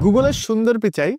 গুগলের সুন্দর পিচাই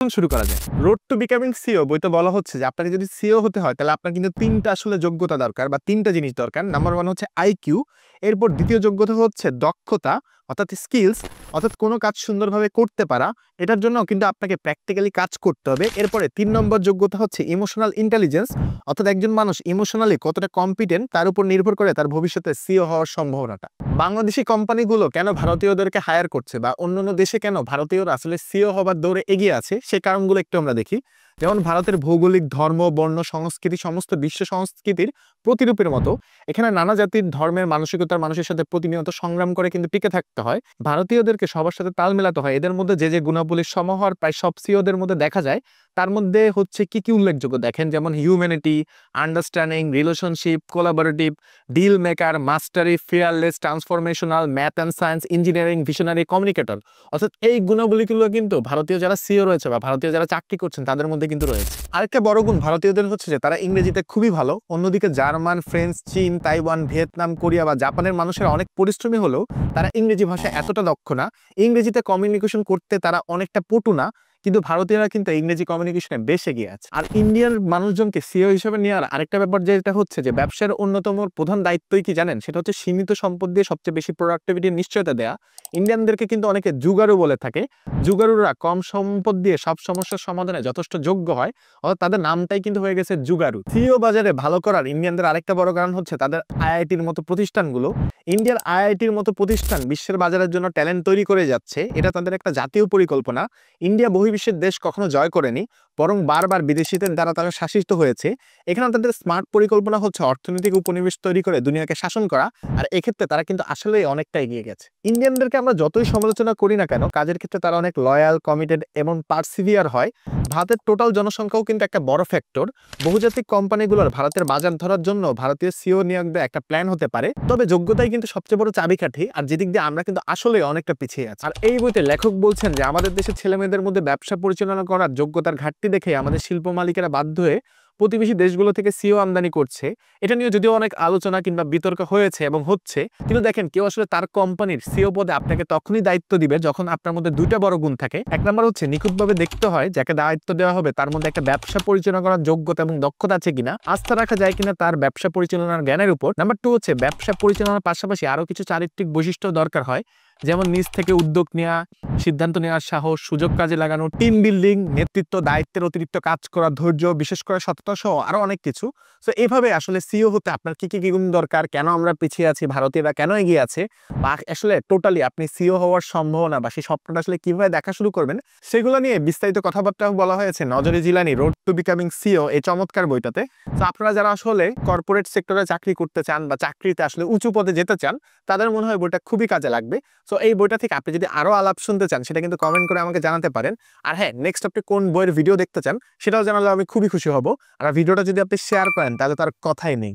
শুরু করা যায়। রোড টু বিকামিং সিও বইতে বলা হচ্ছে যে আপনাকে যদি সিও হতে হয় তাহলে আপনার কিন্তু তিনটা আসলে যোগ্যতা দরকার বা তিনটা জিনিস দরকার। নাম্বার 1 হচ্ছে আইকিউ, এরপর দ্বিতীয় যোগ্যতা হচ্ছে দক্ষতা অর্থাৎ স্কিলস, অর্থাৎ কোনো কাজ সুন্দরভাবে করতে পারা, এটার জন্য কিন্তু আপনাকে প্র্যাকটিক্যালি কাজ করতে হবে। এরপরে 3 নম্বর যোগ্যতা হচ্ছে ইমোশনাল ইন্টেলিজেন্স, অর্থাৎ একজন মানুষ ইমোশনালি কতটা কম্পিটেন্ট তার উপর নির্ভর করে তার ভবিষ্যতে সিও হওয়ার সম্ভাবনাটা। বাংলাদেশি কোম্পানিগুলো কেন ভারতীয়দেরকে হায়ার করছে বা অন্যান্য দেশে কেন ভারতীয়রা আসলে সিও হবার দৌড়ে এগিয়ে আছে সেই কারণগুলো একটু আমরা দেখি। যেমন ভারতের ভৌগোলিক, ধর্ম, বর্ণ, সংস্কৃতি সমস্ত বিশ্ব সংস্কৃতির প্রতিরূপের মতো এখানে নানা জাতির ধর্মের মানসিকতার মানুষের সাথে প্রতিনিয়ত সংগ্রাম করে কিন্তু টিকে থাকতে হয়। ভারতীয়দেরকে সবার সাথে তাল মেলাতে হয়। এদের মধ্যে যে গুণাবলীর সমাহার প্রায় সব সিওদের মধ্যে দেখা যায়, তার মধ্যে হচ্ছে কি কি উল্লেখযোগ্য দেখেন, যেমন humanity, understanding, relationship, collaborative, deal maker, mastery, fearless, transformational, math and science, engineering, visionary, communicator. অর্থাৎ এই গুণাবলীগুলো কিন্তু ভারতীয় যারা সিও রয়েছে বা ভারতীয় যারা চাকরি করছেন তাদের মধ্যে কিন্তু রয়েছে। আরেকটা বড় গুণ ভারতীয়দের হচ্ছে যে তারা ইংরেজিতে খুবই ভালো। অন্যদিকে জার্মান, ফ্রেঞ্চ, চীন, তাইওয়ান, ভিয়েতনাম, কোরিয়া বা জাপানের মানুষেরা অনেক পরিশ্রমী হলেও তারা ইংরেজি ভাষায় এতটা দক্ষ না। ইংরেজিতে কমিউনিকেশন করতে তারা অনেকটা পটু না, কিন্তু ভারতীয়রা কিন্তু ইংরেজি কমিউনিকেশনে বেশ এগিয়ে আছে। আর ইন্ডিয়ান মানুষজনকে সিও হিসেবে নেওয়ার আরেকটা ব্যাপার যেটা হচ্ছে যে ব্যবসার অন্যতম প্রধান দায়িত্বই কি জানেন, সেটা হচ্ছে সীমিত সম্পদ দিয়ে সবচেয়ে বেশি প্রোডাক্টিভিটির নিশ্চয়তা দেয়া। ইন্ডিয়ানদেরকে কিন্তু অনেকে জুগারু বলে থাকে। জুগারুরা কম সম্পদ দিয়ে সব সমস্যার সমাধানে যথেষ্ট যোগ্য হয়, অর্থাৎ তাদের নামটাই কিন্তু হয়ে গেছে জুগারু। সিও বাজারে ভালো করার ইন্ডিয়ানদের আরেকটা বড় কারণ হচ্ছে তাদের আইআইটির মতো প্রতিষ্ঠানগুলো। ইন্ডিয়ার আইআইটির মতো প্রতিষ্ঠান বিশ্বের বাজারের জন্য ট্যালেন্ট তৈরি করে যাচ্ছে, এটা তাদের একটা জাতীয় পরিকল্পনা। ইন্ডিয়া বহির্বিশ্বের দেশ কখনো জয় করেনি, বরং বারবার বিদেশিদের দ্বারা তারা শাসিত হয়েছে। এখানে তাদের স্মার্ট পরিকল্পনা হচ্ছে অর্থনৈতিক উপনিবেশ তৈরি করে দুনিয়াকে শাসন করা, আর এক্ষেত্রে তারা কিন্তু আসলেই অনেকটা এগিয়ে গেছে। ইন্ডিয়ানদেরকে আমরা যতই সমালোচনা করি না কেন, কাজের ক্ষেত্রে তারা অনেক লয়াল, কমিটেড এবং পারসিভিয়ার হয়। ভারতের টোটাল জনসংখ্যাও কিন্তু একটা বড় ফ্যাক্টর। বহুজাতিক কোম্পানিগুলোর ভারতের বাজার ধরার জন্য ভারতীয় সিও নিয়োগ দেওয়া একটা প্ল্যান হতে পারে, তবে যোগ্যতাই কিন্তু সবচেয়ে বড় চাবিকাঠি, আর যেদিক দিয়ে আমরা কিন্তু আসলে অনেকটা পিছিয়ে আছি। আর এই বইতে লেখক বলছেন যে আমাদের দেশের ছেলেমেয়েদের মধ্যে ব্যবসা পরিচালনা করার যোগ্যতার ঘাটতি দেখে আমাদের শিল্প মালিকেরা বাধ্য হয়ে প্রতিবেশী দেশগুলো থেকে সিও আমদানি করছে। এটা নিয়ে যদিও অনেক আলোচনা কিংবা বিতর্ক হয়েছে এবং হচ্ছে, কিন্তু দেখেন কেউ আসলে তার কোম্পানির সিও পদে আপনাকে তখনই দায়িত্ব দিবে যখন আপনার মধ্যে দুইটা বড় গুণ থাকে। এক নম্বর হচ্ছে নিখুঁতভাবে দেখতে হয় যাকে দায়িত্ব দেওয়া হবে তার মধ্যে একটা ব্যবসা পরিচালনা করার যোগ্যতা এবং দক্ষতা আছে কিনা, আস্থা রাখা যায় কিনা তার ব্যবসা পরিচালনার জ্ঞানের উপর। নাম্বার 2 হচ্ছে ব্যবসা পরিচালনার পাশাপাশি আরো কিছু চারিত্রিক বৈশিষ্ট্য দরকার হয়, যেমন নিজ থেকে উদ্যোগ নেওয়া, সিদ্ধান্ত নেওয়ার সাহস, সুযোগ কাজে লাগানো, টিম বিল্ডিং, নেতৃত্ব, দায়িত্বের অতিরিক্ত কাজ করা, ধৈর্য, বিশেষ করে সততা সহ আরো অনেক কিছু। সো এইভাবে আসলে সিও হতে আপনার কি কি গুণ দরকার, কেন আমরা পিছিয়ে আছি, ভারতীয়রা কেন এগিয়ে আছে, বা আসলে টোটালি আপনি সিও হওয়ার সম্ভাবনা বা সেই স্বপ্নটা আসলে কিভাবে দেখা শুরু করবেন, সেগুলো নিয়ে বিস্তারিত কথাবার্তা বলা হয়েছে নজরে Jilani road to becoming CEO এই চমৎকার বইটাতে। তো আপনারা যারা আসলে কর্পোরেট সেক্টরে চাকরি করতে চান বা চাকরিতে আসলে উঁচু পদে যেতে চান, তাদের মনে হয় বইটা খুবই কাজে লাগবে। সো এই বইটা থেকে আপনি যদি আরো আলাপ শুনতে চান সেটা কিন্তু কমেন্ট করে আমাকে জানাতে পারেন। আর হ্যাঁ, নেক্সট আপনি কোন বইয়ের ভিডিও দেখতে চান সেটাও জানালে আমি খুবই খুশি হব। আর ভিডিওটা যদি আপনি শেয়ার করেন তাহলে তার কথাই নেই।